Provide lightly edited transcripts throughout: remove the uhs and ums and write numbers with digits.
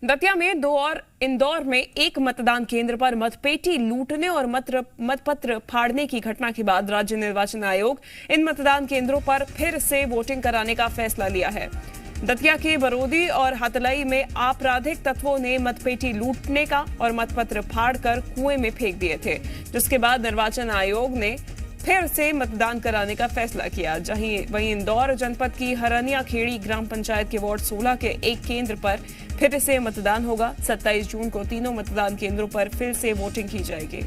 दतिया में 2 और इंदौर में 1 मतदान केंद्र पर मतपेटी लूटने और मतपत्र फाड़ने की घटना के बाद राज्य निर्वाचन आयोग इन मतदान केंद्रों पर फिर से वोटिंग कराने का फैसला लिया है। दतिया के बरोदी और हतलई में आपराधिक तत्वों ने मतपेटी लूटने का और मतपत्र फाड़कर कुएं में फेंक दिए थे, जिसके बाद निर्वाचन आयोग ने फिर से मतदान कराने का फैसला किया। वहीं इंदौर जनपद की हरनिया खेड़ी ग्राम पंचायत के वार्ड 16 के एक केंद्र पर फिर से मतदान होगा। 27 जून को तीनों मतदान केंद्रों पर फिर से वोटिंग की जाएगी।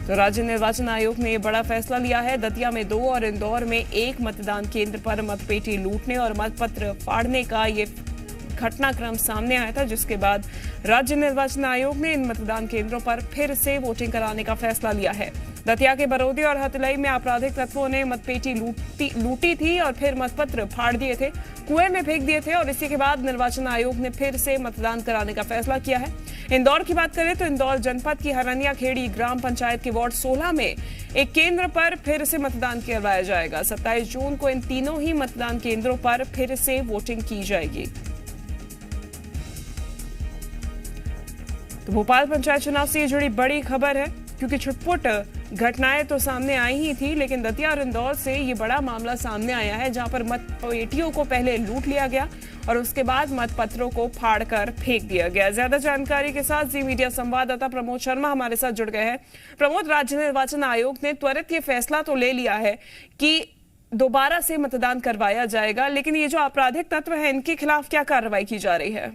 तो राज्य निर्वाचन आयोग ने बड़ा फैसला लिया है। दतिया में 2 और इंदौर में 1 मतदान केंद्र पर मतपेटी लूटने और मतपत्र फाड़ने का ये घटनाक्रम सामने आया था, जिसके बाद राज्य निर्वाचन आयोग ने इन मतदान केंद्रों पर फिर से वोटिंग कराने का फैसला लिया है। दतिया के बरोदी और हतलई में आपराधिक तत्वों ने मतपेटी लूटी थी और फिर मतपत्र फाड़ दिए थे, कुएं में फेंक दिए थे और इसी के बाद निर्वाचन आयोग ने फिर से मतदान कराने का फैसला किया है। इंदौर की बात करें तो इंदौर जनपद की हरनिया खेड़ी ग्राम पंचायत के वार्ड 16 में एक केंद्र पर फिर से मतदान करवाया जाएगा। 27 जून को इन तीनों ही मतदान केंद्रों पर फिर से वोटिंग की जाएगी। तो भोपाल पंचायत चुनाव से जुड़ी बड़ी खबर है, क्योंकि छुटपुट घटनाएं तो सामने आई ही थी, लेकिन दतिया और इंदौर से ये बड़ा मामला सामने आया है, जहां पर मतपेटियों को पहले लूट लिया गया और उसके बाद मतपत्रों को फाड़कर फेंक दिया गया। ज्यादा जानकारी के साथ जी मीडिया संवाददाता प्रमोद शर्मा हमारे साथ जुड़ गए हैं। प्रमोद, राज्य निर्वाचन आयोग ने त्वरित ये फैसला तो ले लिया है कि दोबारा से मतदान करवाया जाएगा, लेकिन ये जो आपराधिक तत्व है इनके खिलाफ क्या कार्रवाई की जा रही है?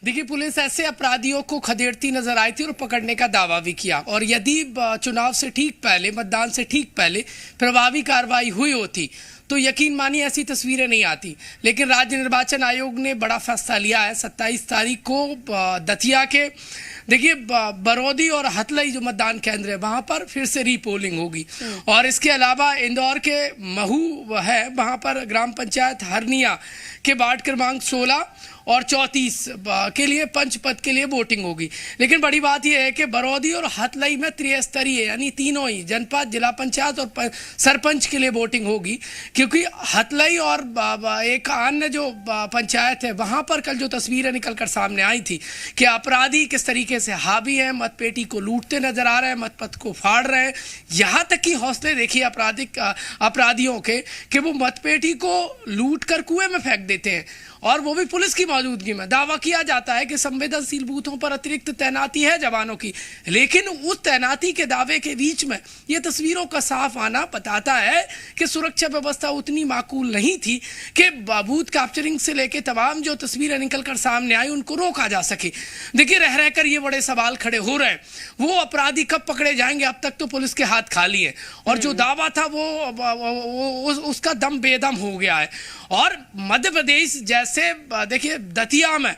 देखिए, पुलिस ऐसे अपराधियों को खदेड़ती नजर आई थी और पकड़ने का दावा भी किया, और यदि चुनाव से ठीक पहले, मतदान से ठीक पहले प्रभावी कार्रवाई हुई होती तो यकीन मानिए ऐसी तस्वीरें नहीं आती। लेकिन राज्य निर्वाचन आयोग ने बड़ा फैसला लिया है। 27 तारीख को दतिया के देखिए बरोदी और हतलई जो मतदान केंद्र है वहां पर फिर से रीपोलिंग होगी, और इसके अलावा इंदौर के महू है वहां पर ग्राम पंचायत हरनिया के वार्ड क्रमांक 16 और 34 के लिए पंच पद के लिए वोटिंग होगी। लेकिन बड़ी बात यह है कि बरोदी और हतलई में त्रिस्तरीय यानी तीनों ही जनपद, जिला पंचायत और सरपंच के लिए वोटिंग होगी, क्योंकि हतलई और एक अन्य जो पंचायत है वहां पर कल जो तस्वीरें निकलकर सामने आई थी कि अपराधी किस तरीके से हावी हैं, मतपेटी को लूटते नजर आ रहे हैं, मतपत्र को फाड़ रहे हैं। यहां तक कि हौसले देखिए अपराधियों के कि वो मतपेटी को लूट कर कुएं में फेंक देते हैं, और वो भी पुलिस की मौजूदगी में। दावा किया जाता है कि संवेदनशील बूथों पर अतिरिक्त तैनाती है जवानों की, लेकिन उस तैनाती के दावे के बीच में ये तस्वीरों का साफ आना बताता है कि सुरक्षा व्यवस्था उतनी माकूल नहीं थी कि बूथ कैप्चरिंग से लेकर तमाम जो तस्वीरें निकलकर सामने आई उनको रोका जा सके। देखिए, रह रहकर ये बड़े सवाल खड़े हो रहे हैं, वो अपराधी कब पकड़े जाएंगे? अब तक तो पुलिस के हाथ खाली है, और जो दावा था वो उसका दम बेदम हो गया है। और मध्य प्रदेश जैसे देखिए दतिया में,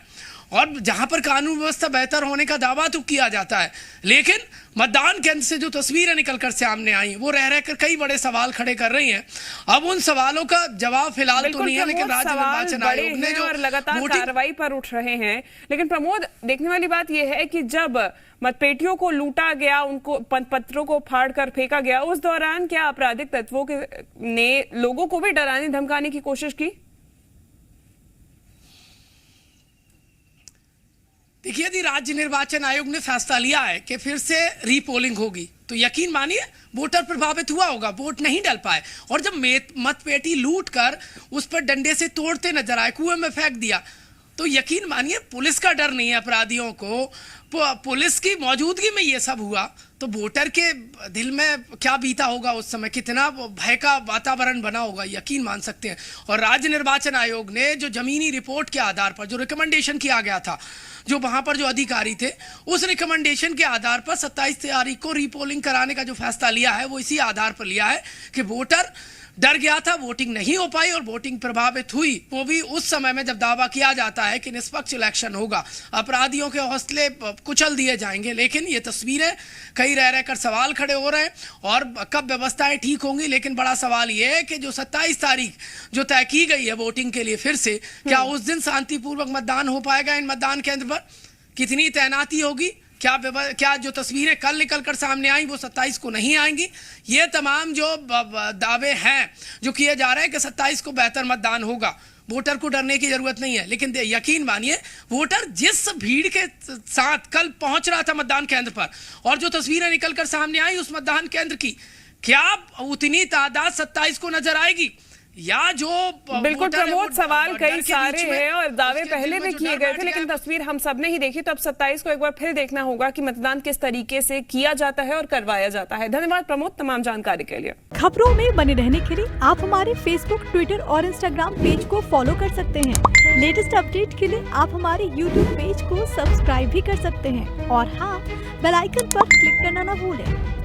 और जहां पर कानून व्यवस्था बेहतर होने का दावा तो किया जाता है, लेकिन मतदान केंद्र से जो तस्वीरें निकलकर सामने आई वो रह रहकर कई बड़े सवाल खड़े कर रही हैं। अब उन सवालों का जवाब फिलहाल तो नहीं है, लेकिन राज्य निर्वाचन आयोग ने जो लगातार कार्रवाई पर उठ रहे हैं। लेकिन प्रमोद, देखने वाली बात यह है कि जब मतपेटियों को लूटा गया, उनको पत्रों को फाड़ कर फेंका गया, उस दौरान क्या आपराधिक तत्वों ने लोगों को भी डराने धमकाने की कोशिश की? देखिए, यदि राज्य निर्वाचन आयोग ने फैसला लिया है कि फिर से रीपोलिंग होगी तो यकीन मानिए वोटर प्रभावित हुआ होगा, वोट नहीं डल पाए, और जब मतपेटी लूट कर उस पर डंडे से तोड़ते नजर आए, कुएं में फेंक दिया, तो यकीन मानिए पुलिस का डर नहीं है अपराधियों को। पुलिस की मौजूदगी में ये सब हुआ तो वोटर के दिल में क्या बीता होगा उस समय, कितना भय का वातावरण बना होगा, यकीन मान सकते हैं। और राज्य निर्वाचन आयोग ने जो जमीनी रिपोर्ट के आधार पर जो रिकमेंडेशन किया गया था, जो वहां पर जो अधिकारी थे, उस रिकमेंडेशन के आधार पर 27 तारीख को रीपोलिंग कराने का जो फैसला लिया है वो इसी आधार पर लिया है कि वोटर डर गया था, वोटिंग नहीं हो पाई और वोटिंग प्रभावित हुई, वो भी उस समय में जब दावा किया जाता है कि निष्पक्ष इलेक्शन होगा, अपराधियों के हौसले कुचल दिए जाएंगे। लेकिन ये तस्वीरें कई रह रहकर सवाल खड़े हो रहे हैं, और कब व्यवस्थाएं ठीक होंगी। लेकिन बड़ा सवाल ये है कि जो 27 तारीख जो तय की गई है वोटिंग के लिए फिर से, क्या उस दिन शांतिपूर्वक मतदान हो पाएगा? इन मतदान केंद्र पर कितनी तैनाती होगी, क्या जो तस्वीरें कल निकलकर सामने आई वो 27 को नहीं आएंगी। ये तमाम जो दावे हैं जो किए जा रहे हैं कि 27 को बेहतर मतदान होगा, वोटर को डरने की जरूरत नहीं है। लेकिन यकीन मानिए, वोटर जिस भीड़ के साथ कल पहुंच रहा था मतदान केंद्र पर, और जो तस्वीरें निकलकर सामने आई उस मतदान केंद्र की, क्या उतनी तादाद 27 को नजर आएगी? या जो बिल्कुल प्रमोद, सवाल कई सारे हैं और दावे पहले भी किए गए थे, लेकिन तस्वीर हम सब ने ही देखी। तो अब 27 को एक बार फिर देखना होगा कि मतदान किस तरीके से किया जाता है और करवाया जाता है। धन्यवाद प्रमोद तमाम जानकारी के लिए। खबरों में बने रहने के लिए आप हमारे फेसबुक, ट्विटर और इंस्टाग्राम पेज को फॉलो कर सकते हैं। लेटेस्ट अपडेट के लिए आप हमारे यूट्यूब पेज को सब्सक्राइब भी कर सकते हैं और हाँ, बेल आइकन पर क्लिक करना न भूलें।